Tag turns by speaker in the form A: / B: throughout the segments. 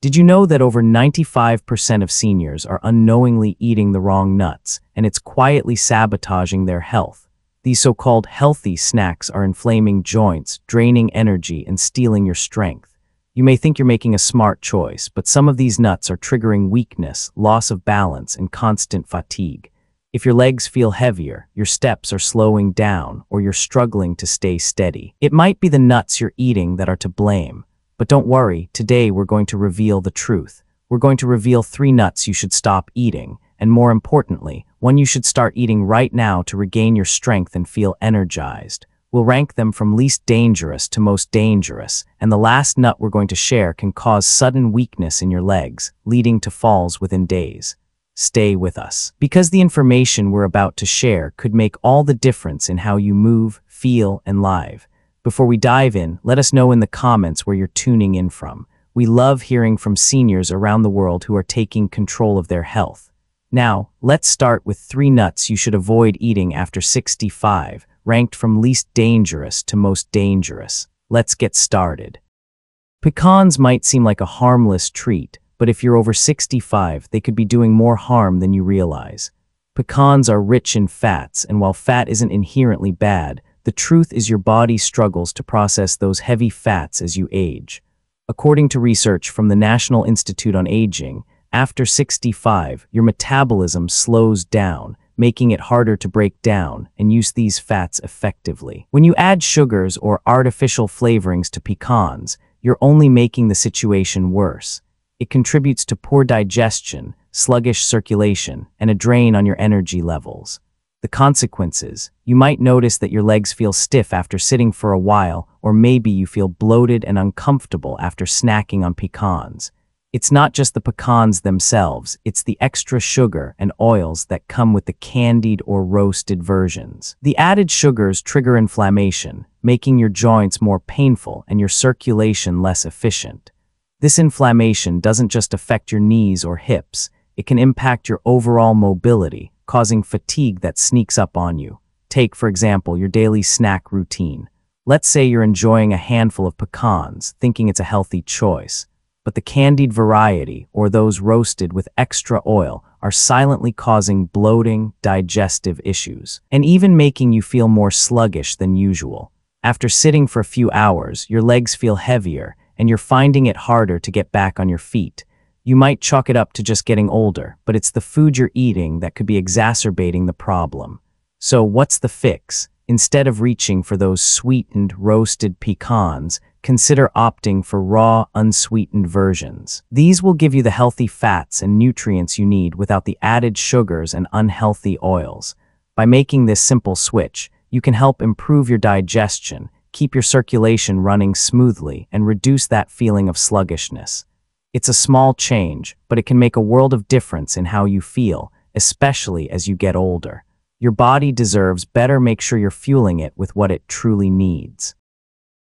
A: Did you know that over 95% of seniors are unknowingly eating the wrong nuts, and it's quietly sabotaging their health? These so-called healthy snacks are inflaming joints, draining energy, and stealing your strength. You may think you're making a smart choice, but some of these nuts are triggering weakness, loss of balance, and constant fatigue. If your legs feel heavier, your steps are slowing down, or you're struggling to stay steady, it might be the nuts you're eating that are to blame. But don't worry, today we're going to reveal the truth. We're going to reveal 3 nuts you should stop eating, and more importantly, one you should start eating right now to regain your strength and feel energized. We'll rank them from least dangerous to most dangerous, and the last nut we're going to share can cause sudden weakness in your legs, leading to falls within days. Stay with us, because the information we're about to share could make all the difference in how you move, feel, and live. Before we dive in, let us know in the comments where you're tuning in from. We love hearing from seniors around the world who are taking control of their health. Now, let's start with 3 nuts you should avoid eating after 65, ranked from least dangerous to most dangerous. Let's get started. Pecans might seem like a harmless treat, but if you're over 65, they could be doing more harm than you realize. Pecans are rich in fats, and while fat isn't inherently bad, the truth is your body struggles to process those heavy fats as you age. According to research from the National Institute on Aging, after 65, your metabolism slows down, making it harder to break down and use these fats effectively. When you add sugars or artificial flavorings to pecans, you're only making the situation worse. It contributes to poor digestion, sluggish circulation, and a drain on your energy levels. The consequences: you might notice that your legs feel stiff after sitting for a while, or maybe you feel bloated and uncomfortable after snacking on pecans. It's not just the pecans themselves, it's the extra sugar and oils that come with the candied or roasted versions. The added sugars trigger inflammation, making your joints more painful and your circulation less efficient. This inflammation doesn't just affect your knees or hips, it can impact your overall mobility, causing fatigue that sneaks up on you. Take, for example, your daily snack routine. Let's say you're enjoying a handful of pecans, thinking it's a healthy choice. But the candied variety, or those roasted with extra oil, are silently causing bloating, digestive issues, and even making you feel more sluggish than usual. After sitting for a few hours, your legs feel heavier, and you're finding it harder to get back on your feet. You might chalk it up to just getting older, but it's the food you're eating that could be exacerbating the problem. So what's the fix? Instead of reaching for those sweetened, roasted pecans, consider opting for raw, unsweetened versions. These will give you the healthy fats and nutrients you need without the added sugars and unhealthy oils. By making this simple switch, you can help improve your digestion, keep your circulation running smoothly, and reduce that feeling of sluggishness. It's a small change, but it can make a world of difference in how you feel, especially as you get older. Your body deserves better. Make sure you're fueling it with what it truly needs.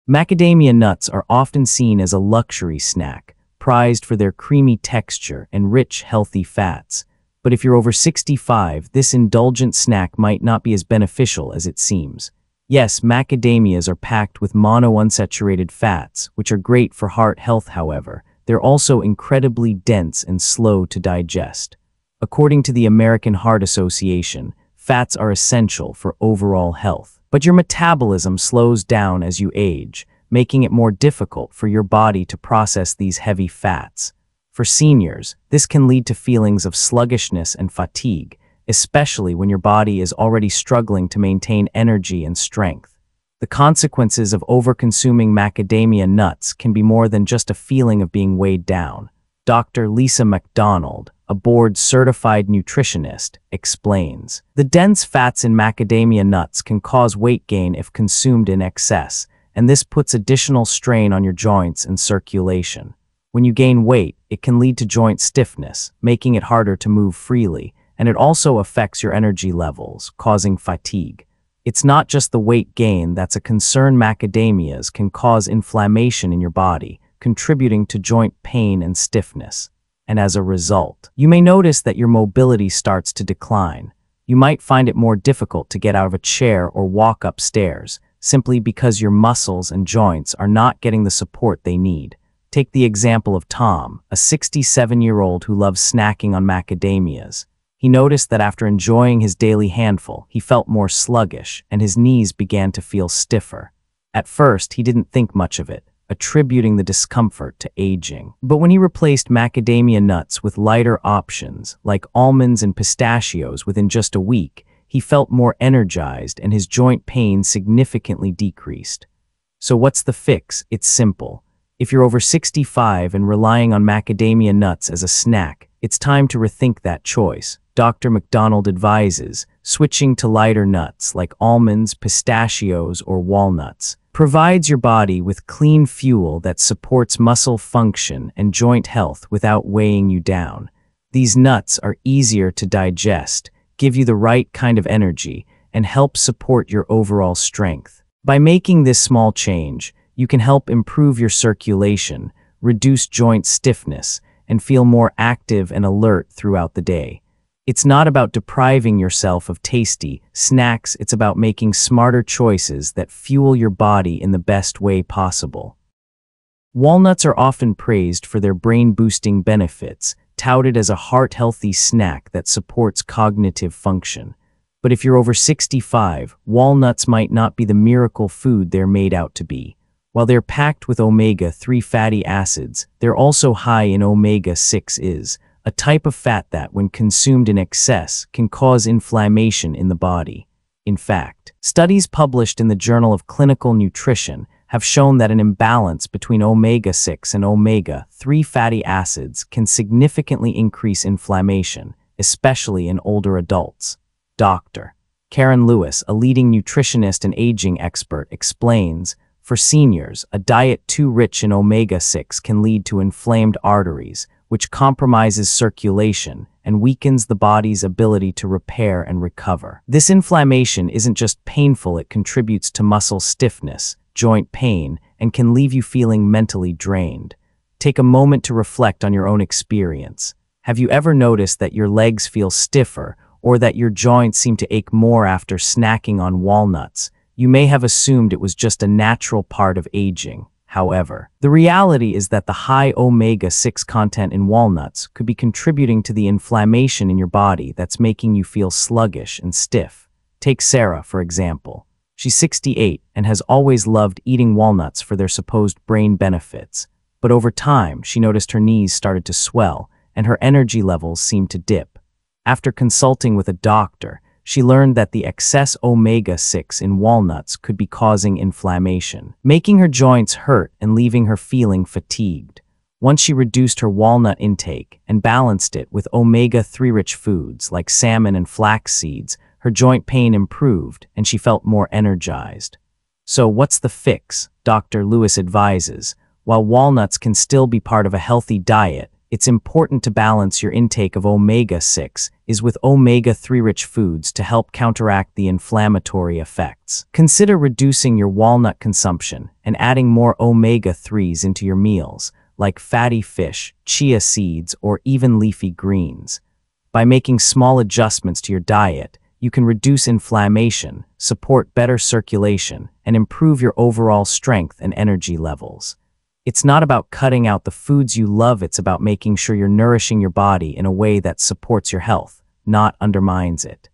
A: Macadamia nuts are often seen as a luxury snack, prized for their creamy texture and rich, healthy fats. But if you're over 65, this indulgent snack might not be as beneficial as it seems. Yes, macadamias are packed with monounsaturated fats, which are great for heart health. However, they're also incredibly dense and slow to digest. According to the American Heart Association, fats are essential for overall health. But your metabolism slows down as you age, making it more difficult for your body to process these heavy fats. For seniors, this can lead to feelings of sluggishness and fatigue, especially when your body is already struggling to maintain energy and strength. The consequences of overconsuming macadamia nuts can be more than just a feeling of being weighed down. Dr. Lisa McDonald, a board-certified nutritionist, explains, the dense fats in macadamia nuts can cause weight gain if consumed in excess, and this puts additional strain on your joints and circulation. When you gain weight, it can lead to joint stiffness, making it harder to move freely, and it also affects your energy levels, causing fatigue. It's not just the weight gain that's a concern. Macadamias can cause inflammation in your body, contributing to joint pain and stiffness. And as a result, you may notice that your mobility starts to decline. You might find it more difficult to get out of a chair or walk upstairs, simply because your muscles and joints are not getting the support they need. Take the example of Tom, a 67-year-old who loves snacking on macadamias. He noticed that after enjoying his daily handful, he felt more sluggish and his knees began to feel stiffer. At first, he didn't think much of it, attributing the discomfort to aging. But when he replaced macadamia nuts with lighter options, like almonds and pistachios, within just a week, he felt more energized and his joint pain significantly decreased. So what's the fix? It's simple. If you're over 65 and relying on macadamia nuts as a snack, it's time to rethink that choice. Dr. McDonald advises switching to lighter nuts like almonds, pistachios, or walnuts provides your body with clean fuel that supports muscle function and joint health without weighing you down. These nuts are easier to digest, give you the right kind of energy, and help support your overall strength. By making this small change, you can help improve your circulation, reduce joint stiffness, and feel more active and alert throughout the day. It's not about depriving yourself of tasty snacks, it's about making smarter choices that fuel your body in the best way possible. Walnuts are often praised for their brain-boosting benefits, touted as a heart-healthy snack that supports cognitive function. But if you're over 65, walnuts might not be the miracle food they're made out to be. While they're packed with omega-3 fatty acids, they're also high in omega-6, a type of fat that, when consumed in excess, can cause inflammation in the body. In fact, studies published in the Journal of Clinical Nutrition have shown that an imbalance between omega-6 and omega-3 fatty acids can significantly increase inflammation, especially in older adults. Dr. Karen Lewis, a leading nutritionist and aging expert, explains, for seniors, a diet too rich in omega-6 can lead to inflamed arteries, which compromises circulation and weakens the body's ability to repair and recover. This inflammation isn't just painful, it contributes to muscle stiffness, joint pain, and can leave you feeling mentally drained. Take a moment to reflect on your own experience. Have you ever noticed that your legs feel stiffer or that your joints seem to ache more after snacking on walnuts? You may have assumed it was just a natural part of aging. However, the reality is that the high omega-6 content in walnuts could be contributing to the inflammation in your body that's making you feel sluggish and stiff. Take Sarah, for example. She's 68 and has always loved eating walnuts for their supposed brain benefits. But over time, she noticed her knees started to swell and her energy levels seemed to dip. After consulting with a doctor, she learned that the excess omega-6 in walnuts could be causing inflammation, making her joints hurt and leaving her feeling fatigued. Once she reduced her walnut intake and balanced it with omega-3-rich foods like salmon and flax seeds, her joint pain improved and she felt more energized. So what's the fix? Dr. Lewis advises, while walnuts can still be part of a healthy diet, it's important to balance your intake of omega-6 with omega-3-rich foods to help counteract the inflammatory effects. Consider reducing your walnut consumption and adding more omega-3s into your meals, like fatty fish, chia seeds, or even leafy greens. By making small adjustments to your diet, you can reduce inflammation, support better circulation, and improve your overall strength and energy levels. It's not about cutting out the foods you love, it's about making sure you're nourishing your body in a way that supports your health, not undermines it.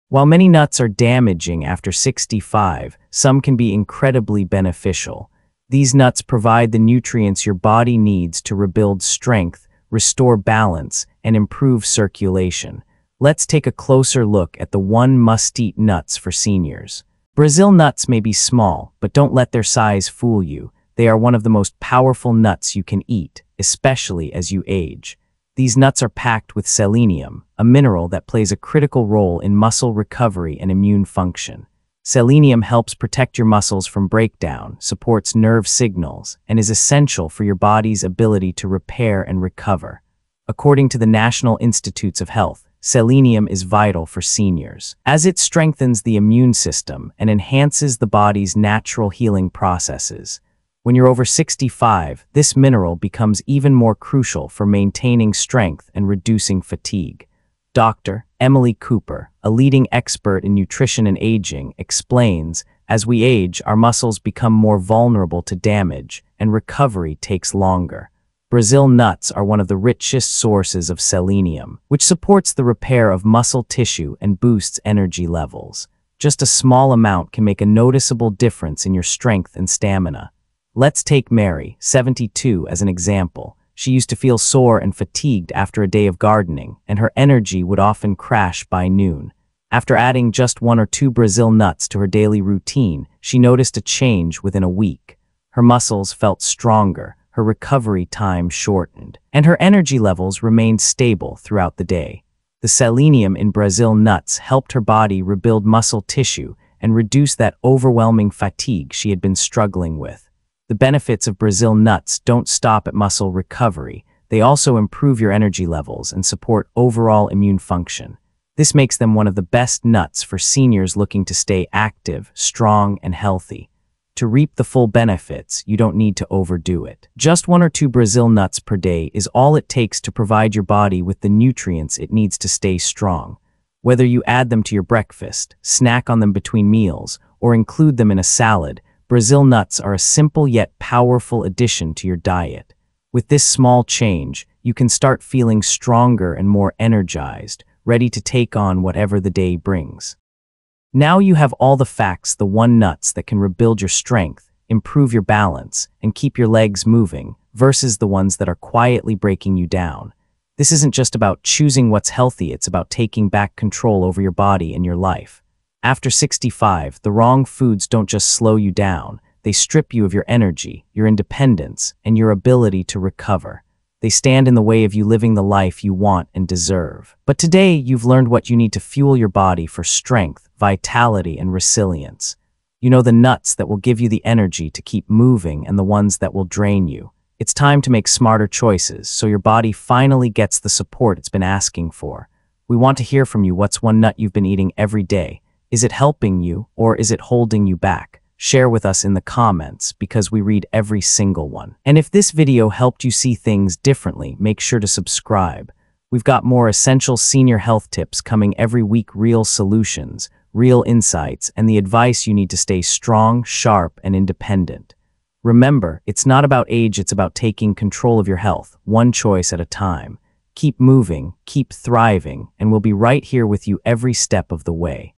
A: While many nuts are damaging after 65, some can be incredibly beneficial. These nuts provide the nutrients your body needs to rebuild strength, restore balance, and improve circulation. Let's take a closer look at the must-eat nuts for seniors. Brazil nuts may be small, but don't let their size fool you. They are one of the most powerful nuts you can eat, especially as you age. These nuts are packed with selenium, a mineral that plays a critical role in muscle recovery and immune function. Selenium helps protect your muscles from breakdown, supports nerve signals, and is essential for your body's ability to repair and recover. According to the National Institutes of Health, selenium is vital for seniors, as it strengthens the immune system and enhances the body's natural healing processes. When you're over 65, this mineral becomes even more crucial for maintaining strength and reducing fatigue. Dr. Emily Cooper, a leading expert in nutrition and aging, explains, As we age, our muscles become more vulnerable to damage, and recovery takes longer. Brazil nuts are one of the richest sources of selenium, which supports the repair of muscle tissue and boosts energy levels. Just a small amount can make a noticeable difference in your strength and stamina. Let's take Mary, 72, as an example. She used to feel sore and fatigued after a day of gardening, and her energy would often crash by noon. After adding just 1 or 2 Brazil nuts to her daily routine, she noticed a change within a week. Her muscles felt stronger, her recovery time shortened, and her energy levels remained stable throughout the day. The selenium in Brazil nuts helped her body rebuild muscle tissue and reduce that overwhelming fatigue she had been struggling with. The benefits of Brazil nuts don't stop at muscle recovery. They also improve your energy levels and support overall immune function. This makes them one of the best nuts for seniors looking to stay active, strong, and healthy. To reap the full benefits, you don't need to overdo it. Just 1 or 2 Brazil nuts per day is all it takes to provide your body with the nutrients it needs to stay strong. Whether you add them to your breakfast, snack on them between meals, or include them in a salad, Brazil nuts are a simple yet powerful addition to your diet. With this small change, you can start feeling stronger and more energized, ready to take on whatever the day brings. Now you have all the facts, the nuts that can rebuild your strength, improve your balance, and keep your legs moving, versus the ones that are quietly breaking you down. This isn't just about choosing what's healthy, it's about taking back control over your body and your life. After 65, the wrong foods don't just slow you down, they strip you of your energy, your independence, and your ability to recover. They stand in the way of you living the life you want and deserve. But today, you've learned what you need to fuel your body for strength, vitality, and resilience. You know the nuts that will give you the energy to keep moving and the ones that will drain you. It's time to make smarter choices so your body finally gets the support it's been asking for. We want to hear from you. What's one nut you've been eating every day? Is it helping you or is it holding you back? Share with us in the comments because we read every single one. And if this video helped you see things differently, make sure to subscribe. We've got more essential senior health tips coming every week, real solutions, real insights, and the advice you need to stay strong, sharp, and independent. Remember, it's not about age, it's about taking control of your health, one choice at a time. Keep moving, keep thriving, and we'll be right here with you every step of the way.